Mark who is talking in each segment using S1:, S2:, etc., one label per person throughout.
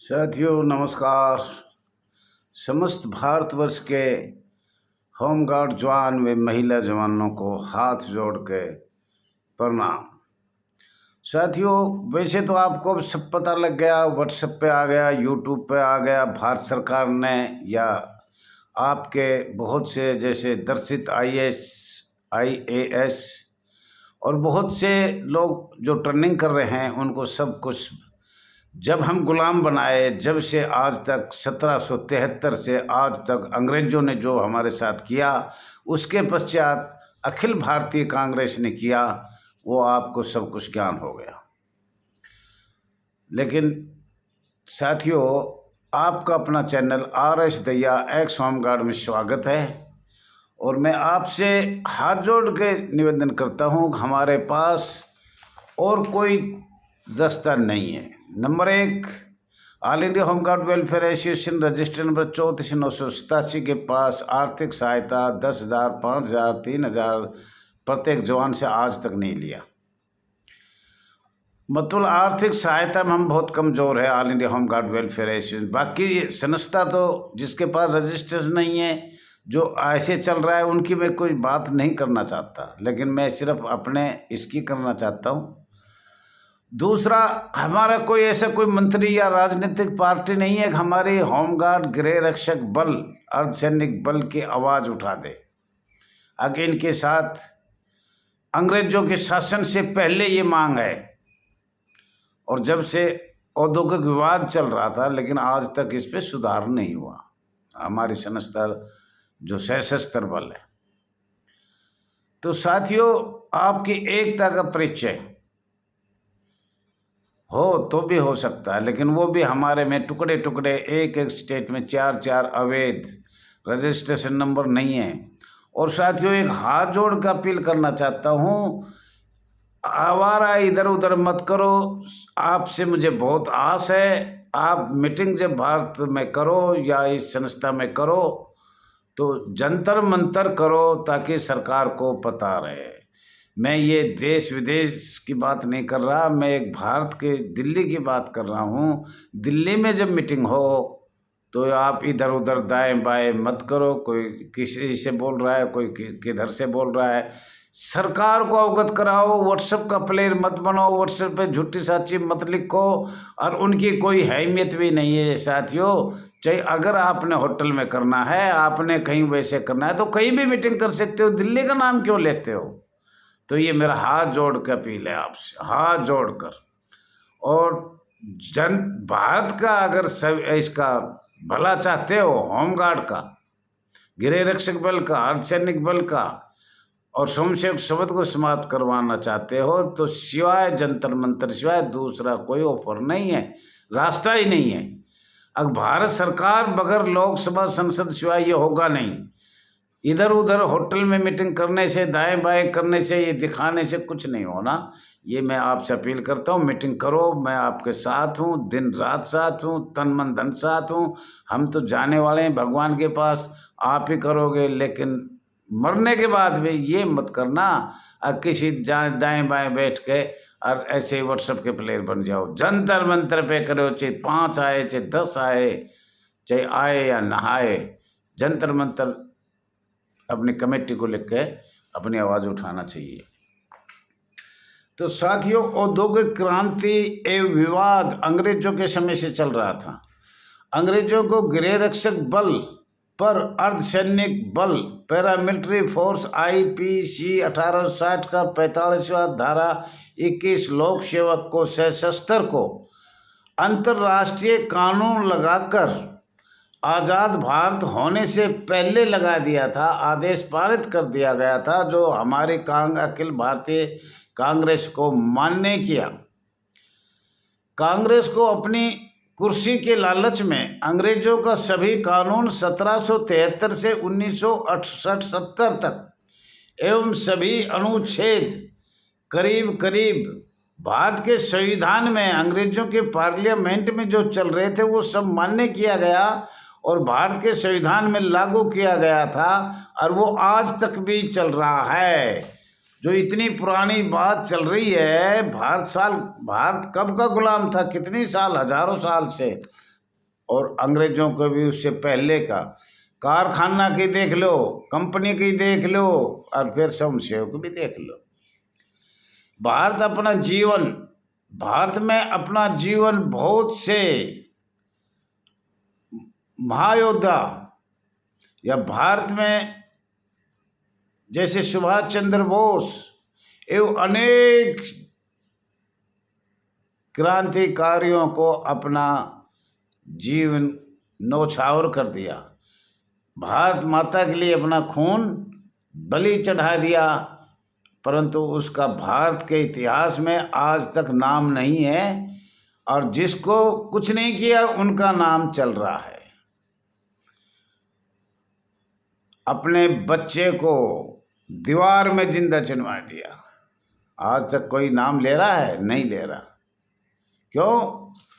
S1: साथियों नमस्कार। समस्त भारतवर्ष के होमगार्ड जवान व महिला जवानों को हाथ जोड़ के प्रणाम। साथियों, वैसे तो आपको अब सब पता लग गया, व्हाट्सएप पे आ गया, यूट्यूब पे आ गया। भारत सरकार ने या आपके बहुत से जैसे दर्शित IAS और बहुत से लोग जो ट्रेनिंग कर रहे हैं, उनको सब कुछ जब हम गुलाम बनाए, जब से आज तक 1773 से आज तक अंग्रेजों ने जो हमारे साथ किया, उसके पश्चात अखिल भारतीय कांग्रेस ने किया, वो आपको सब कुछ ज्ञान हो गया। लेकिन साथियों, आपका अपना channel RS Dahiya x home guard में स्वागत है और मैं आपसे हाथ जोड़ के निवेदन करता हूँ, हमारे पास और कोई रास्ता नहीं है। Number 1, all India home guard welfare association register number 34,987 के पास आर्थिक सहायता 10,000, 5,000, 3,000 प्रत्येक जवान से आज तक नहीं लिया। मतलब आर्थिक सहायता में हम बहुत कमज़ोर है, all India home guard welfare association. बाकी संस्था तो जिसके पास रजिस्टर्स नहीं है, जो ऐसे चल रहा है, उनकी मैं कोई बात नहीं करना चाहता, लेकिन मैं सिर्फ अपने इसकी करना चाहता हूँ। दूसरा, हमारा कोई ऐसा कोई मंत्री या राजनीतिक पार्टी नहीं है कि हमारे होमगार्ड गृह रक्षक बल, अर्धसैनिक बल की आवाज़ उठा दे। आगे इनके साथ अंग्रेजों के शासन से पहले ये मांग है और जब से औद्योगिक विवाद चल रहा था, लेकिन आज तक इस पर सुधार नहीं हुआ। हमारी संस्था जो सशस्त्र बल है, तो साथियों, आपकी एकता का परिचय हो तो भी हो सकता है, लेकिन वो भी हमारे में टुकड़े टुकड़े एक एक स्टेट में 4-4 अवैध रजिस्ट्रेशन नंबर नहीं है। और साथियों, एक हाथ जोड़ कर अपील करना चाहता हूँ, आवारा इधर उधर मत करो। आपसे मुझे बहुत आस है, आप मीटिंग जब भारत में करो या इस संस्था में करो तो जंतर मंतर करो, ताकि सरकार को पता रहे। मैं ये देश विदेश की बात नहीं कर रहा, मैं एक भारत के दिल्ली की बात कर रहा हूँ। दिल्ली में जब मीटिंग हो तो आप इधर उधर दाएं बाएं मत करो। कोई किसी से बोल रहा है, कोई किधर से बोल रहा है, सरकार को अवगत कराओ। व्हाट्सएप का प्लेयर मत बनाओ, व्हाट्सएप पे झूठी साची मत लिखो, और उनकी कोई अहमियत भी नहीं है। साथियों, चाहे अगर आपने होटल में करना है, आपने कहीं वैसे करना है, तो कहीं भी मीटिंग कर सकते हो, दिल्ली का नाम क्यों लेते हो? तो ये मेरा हाथ जोड़ के अपील है आपसे, हाथ जोड़कर। और भारत का अगर सब इसका भला चाहते हो, होमगार्ड का, गृह रक्षक बल का, अर्धसैनिक बल का और स्वयंसेवक शब्द को समाप्त करवाना चाहते हो, तो सिवाय जंतर मंतर, सिवाय दूसरा कोई ऑफर नहीं है, रास्ता ही नहीं है। अब भारत सरकार बगैर लोकसभा संसद सिवाय ये होगा नहीं। इधर उधर होटल में मीटिंग करने से, दाएं बाएं करने से, ये दिखाने से कुछ नहीं होना। ये मैं आपसे अपील करता हूँ, मीटिंग करो, मैं आपके साथ हूँ, दिन रात साथ हूँ, तन मन धन साथ हूँ। हम तो जाने वाले हैं भगवान के पास, आप ही करोगे, लेकिन मरने के बाद भी ये मत करना किसी दाएं बाएं बैठ के और ऐसे ही व्हाट्सएप के प्लेयर बन जाओ। जंतर मंतर पे करो, चाहे 5 आए, चाहे 10 आए, चाहे आए या ना आए, जंतर मंतर अपनी कमेटी को लिख के अपनी आवाज़ उठाना चाहिए। तो साथियों, औद्योगिक क्रांति एवं विवाद अंग्रेजों के समय से चल रहा था। अंग्रेजों को गृह रक्षक बल पर अर्धसैनिक बल, पैरामिलिट्री फोर्स IPC 1860 का 45वां धारा 21 लोक सेवक को, सशस्त्र को अंतर्राष्ट्रीय कानून लगाकर आज़ाद भारत होने से पहले लगा दिया था, आदेश पारित कर दिया गया था, जो हमारे अखिल भारतीय कांग्रेस को मान्य किया। कांग्रेस को अपनी कुर्सी के लालच में अंग्रेजों का सभी कानून 1773 से 1968-70 तक एवं सभी अनुच्छेद करीब करीब भारत के संविधान में, अंग्रेजों के पार्लियामेंट में जो चल रहे थे, वो सब मान्य किया गया और भारत के संविधान में लागू किया गया था, और वो आज तक भी चल रहा है। जो इतनी पुरानी बात चल रही है, भारत कब का गुलाम था, कितनी साल, हजारों साल से और अंग्रेजों को भी उससे पहले का, कारखाना की देख लो, कंपनी की देख लो, और फिर स्वयंसेवक भी देख लो। भारत में अपना जीवन बहुत से महायोद्धा, या भारत में जैसे सुभाष चंद्र बोस एवं अनेक क्रांतिकारियों को अपना जीवन न्यौछावर कर दिया, भारत माता के लिए अपना खून बलि चढ़ा दिया, परंतु उसका भारत के इतिहास में आज तक नाम नहीं है, और जिसको कुछ नहीं किया उनका नाम चल रहा है। अपने बच्चे को दीवार में जिंदा चिनवा दिया, आज तक कोई नाम ले रहा है? नहीं ले रहा। क्यों?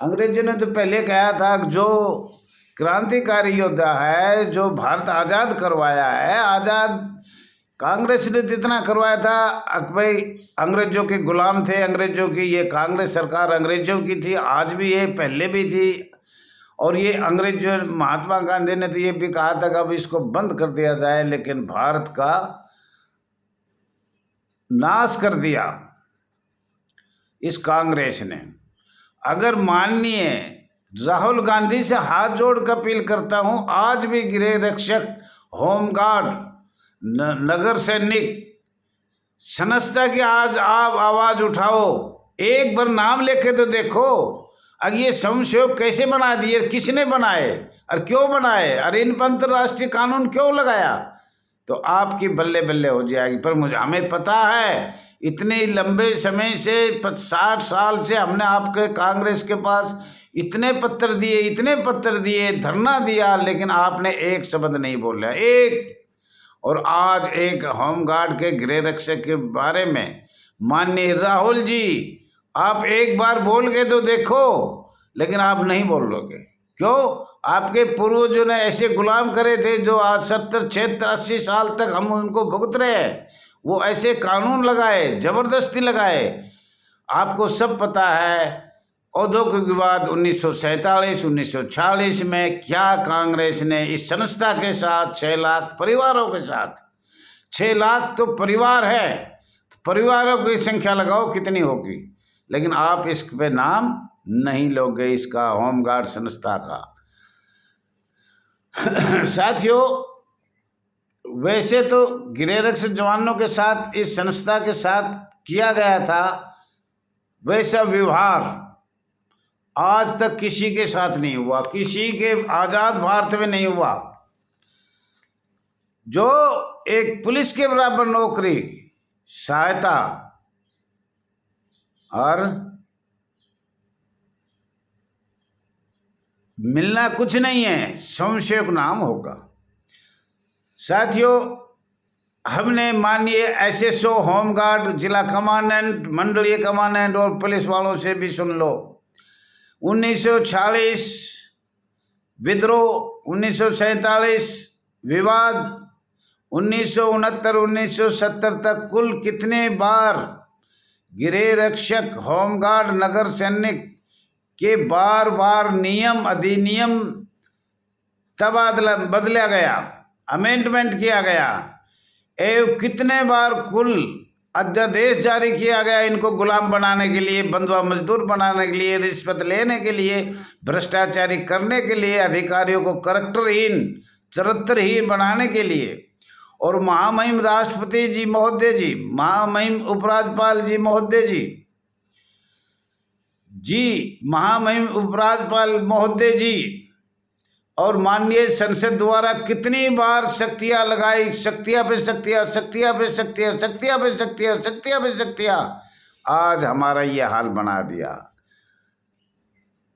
S1: अंग्रेजों ने तो पहले कहा था कि जो क्रांतिकारी योद्धा है, जो भारत आज़ाद करवाया है, आज़ाद कांग्रेस ने जितना करवाया था, भाई अंग्रेजों के गुलाम थे, अंग्रेजों की ये कांग्रेस सरकार अंग्रेजों की थी, आज भी है, पहले भी थी। और ये अंग्रेज महात्मा गांधी ने तो ये भी कहा था कि अब इसको बंद कर दिया जाए, लेकिन भारत का नाश कर दिया इस कांग्रेस ने। अगर माननीय राहुल गांधी से हाथ जोड़ कर अपील करता हूं, आज भी गृह रक्षक, होमगार्ड, नगर सैनिक संस्था की आज आप आवाज उठाओ, एक बार नाम लेके तो देखो। अब ये स्वयंसेवक कैसे बना दिए, किसने बनाए और क्यों बनाए, और इन पर अंतर्राष्ट्रीय कानून क्यों लगाया, तो आपकी बल्ले बल्ले हो जाएगी। पर हमें पता है, इतने लंबे समय से 60 साल से हमने आपके कांग्रेस के पास इतने पत्र दिए, धरना दिया, लेकिन आपने एक शब्द नहीं बोला, एक। और आज एक होमगार्ड के गृह रक्षक के बारे में माननीय राहुल जी, आप एक बार बोल के तो देखो, लेकिन आप नहीं बोलोगे। क्यों? आपके पूर्वजों ने ऐसे गुलाम करे थे, जो आज 70, 76, 80 साल तक हम उनको भुगत रहे हैं। वो ऐसे कानून लगाए, जबरदस्ती लगाए। आपको सब पता है, औद्योगिकवाद 1947, 1946 में क्या कांग्रेस ने इस संस्था के साथ 6 लाख परिवारों के साथ, 6 लाख तो परिवार है, तो परिवारों की संख्या लगाओ कितनी होगी, लेकिन आप इस पे नाम नहीं लोगे, इसका होमगार्ड संस्था का। साथियों, वैसे तो गृह रक्षक जवानों के साथ इस संस्था के साथ किया गया था, वैसा व्यवहार आज तक किसी के साथ नहीं हुआ, किसी के आजाद भारत में नहीं हुआ। जो एक पुलिस के बराबर नौकरी, सहायता और मिलना कुछ नहीं है, स्वयंसेवक नाम होगा। साथियों, हमने माननीय एसएसओ, होमगार्ड, जिला कमांडेंट, मंडलीय कमांडेंट और पुलिस वालों से भी सुन लो। 1946 विद्रोह, 1947 विवाद, 1969, 1970 तक कुल कितने बार गृह रक्षक, होमगार्ड, नगर सैनिक के बार बार नियम, अधिनियम तबादला बदला गया, अमेंडमेंट किया गया, एवं कितने बार कुल अध्यादेश जारी किया गया इनको गुलाम बनाने के लिए, बंधुआ मजदूर बनाने के लिए, रिश्वत लेने के लिए, भ्रष्टाचारी करने के लिए, अधिकारियों को करैक्टरहीन, चरित्रहीन बनाने के लिए। और महामहिम राष्ट्रपति जी महोदय जी, महामहिम उपराज्यपाल जी महोदय जी, महामहिम उपराज्यपाल महोदय जी और माननीय संसद द्वारा कितनी बार शक्तियां लगाई, शक्तियां पे शक्तियां, शक्तियां पे शक्तियां, शक्तियां पे शक्तियां, शक्तियां पे शक्तियां, आज हमारा ये हाल बना दिया।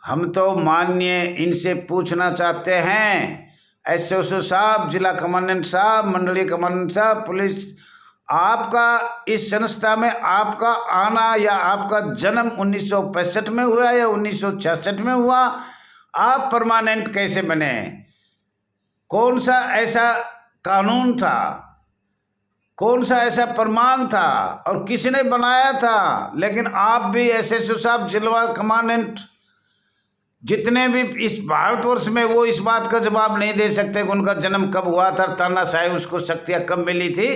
S1: हम तो माननीय इनसे पूछना चाहते हैं, एसएसओ साहब, जिला कमांडेंट साहब, मंडलीय कमांडेंट साहब, पुलिस, आपका इस संस्था में आपका आना या आपका जन्म 1965 में हुआ या 1966 में हुआ, आप परमानेंट कैसे बने? कौन सा ऐसा कानून था, कौन सा ऐसा प्रमाण था और किसने बनाया था? लेकिन आप भी एसएसओ साहब, जिला कमांडेंट जितने भी इस भारतवर्ष में वो इस बात का जवाब नहीं दे सकते कि उनका जन्म कब हुआ था, तानाशाही उसको शक्तियाँ कब मिली थी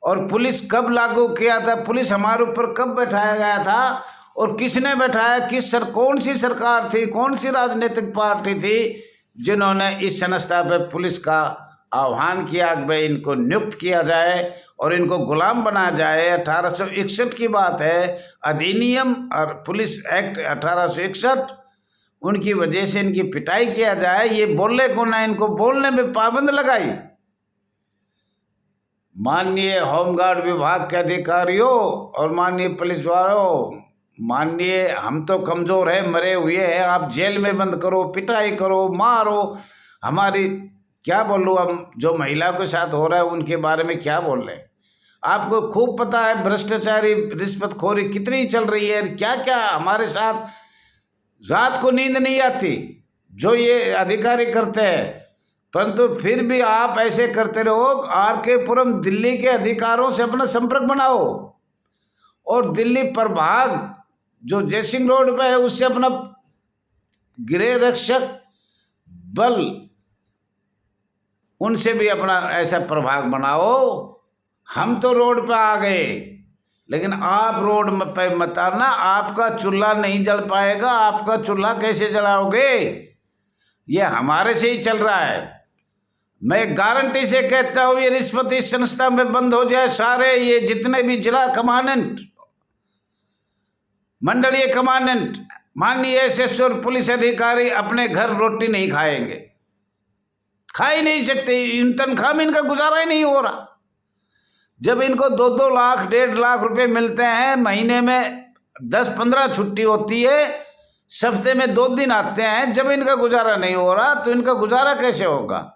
S1: और पुलिस कब लागू किया था, पुलिस हमारे ऊपर कब बैठाया गया था और किसने बैठाया, कौन सी सरकार थी, कौन सी राजनीतिक पार्टी थी जिन्होंने इस संस्था पर पुलिस का आह्वान किया कि भाई इनको नियुक्त किया जाए और इनको गुलाम बनाया जाए। 1861 की बात है, अधिनियम और पुलिस एक्ट 1861, उनकी वजह से इनकी पिटाई किया जाए। ये बोले को ना, इनको बोलने में पाबंद लगाई। माननीय होमगार्ड विभाग के अधिकारियों और माननीय पुलिस वालों, माननीय हम तो कमज़ोर है, मरे हुए हैं, आप जेल में बंद करो, पिटाई करो, मारो, हमारी क्या बोलूँ, हम जो महिला के साथ हो रहा है उनके बारे में क्या बोल रहे हैं। आपको खूब पता है भ्रष्टाचारी रिश्वतखोरी कितनी चल रही है, क्या क्या हमारे साथ, रात को नींद नहीं आती जो ये अधिकारी करते हैं, परंतु फिर भी आप ऐसे करते रहो। RK पुरम दिल्ली के अधिकारों से अपना संपर्क बनाओ और दिल्ली प्रभाग जो जयसिंह रोड पे है उससे अपना गृह रक्षक बल, उनसे भी अपना ऐसा प्रभाग बनाओ। हम तो रोड पे आ गए, लेकिन आप रोड पे मत आना, आपका चूल्हा नहीं जल पाएगा। आपका चूल्हा कैसे जलाओगे, ये हमारे से ही चल रहा है। मैं गारंटी से कहता हूँ ये रिश्वत इस संस्था में बंद हो जाए, सारे ये जितने भी जिला कमांडेंट, मंडलीय कमांडेंट, माननीय SS और पुलिस अधिकारी अपने घर रोटी नहीं खाएंगे, खा ही नहीं सकते। इन तनख्वाह में इनका गुजारा ही नहीं हो रहा। जब इनको 2-2 लाख 1.5 लाख रुपए मिलते हैं, महीने में 10-15 छुट्टी होती है, हफ्ते में 2 दिन आते हैं, जब इनका गुजारा नहीं हो रहा तो इनका गुजारा कैसे होगा।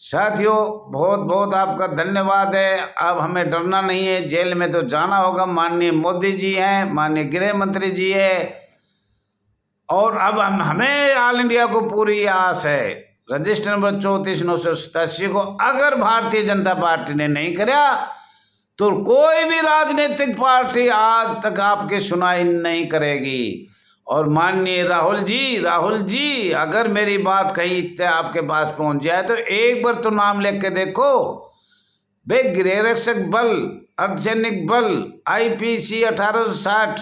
S1: साथियों, बहुत बहुत आपका धन्यवाद है। अब हमें डरना नहीं है, जेल में तो जाना होगा। माननीय मोदी जी हैं, माननीय गृह मंत्री जी है, और अब हमें ऑल इंडिया को पूरी आस है। रजिस्टर नंबर 34,987 को अगर भारतीय जनता पार्टी ने नहीं कराया तो कोई भी राजनीतिक पार्टी आज तक आपकी सुनाई नहीं करेगी। और माननीय राहुल जी, अगर मेरी बात कहीं आपके पास पहुंच जाए तो एक बार तो नाम लेके के देखो। वे गृह रक्षक बल, अर्धसैनिक बल, IPC 1860,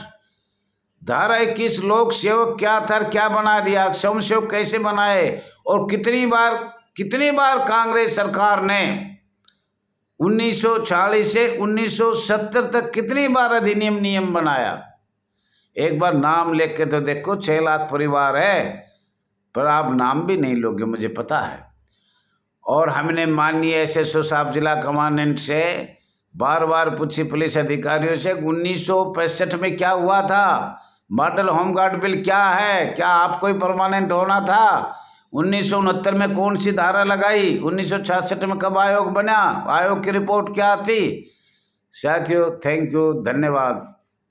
S1: धारा 21 लोक सेवक क्या था, क्या बना दिया, स्वयं सेवक कैसे बनाए, और कितनी बार कांग्रेस सरकार ने 1940 से 1970 तक कितनी बार अधिनियम नियम बनाया। एक बार नाम लेके तो देखो। 6 लाख परिवार है, पर आप नाम भी नहीं लोगे, मुझे पता है। और हमने माननीय SSO साहब, जिला कमांडेंट से बार बार पूछी, पुलिस अधिकारियों से, 1965 में क्या हुआ था, मॉडल होमगार्ड बिल क्या है, क्या आपको ही परमानेंट होना था, 1969 में कौन सी धारा लगाई, 1966 में कब आयोग बना, आयोग की रिपोर्ट क्या थी। साथियों, थैंक यू, धन्यवाद।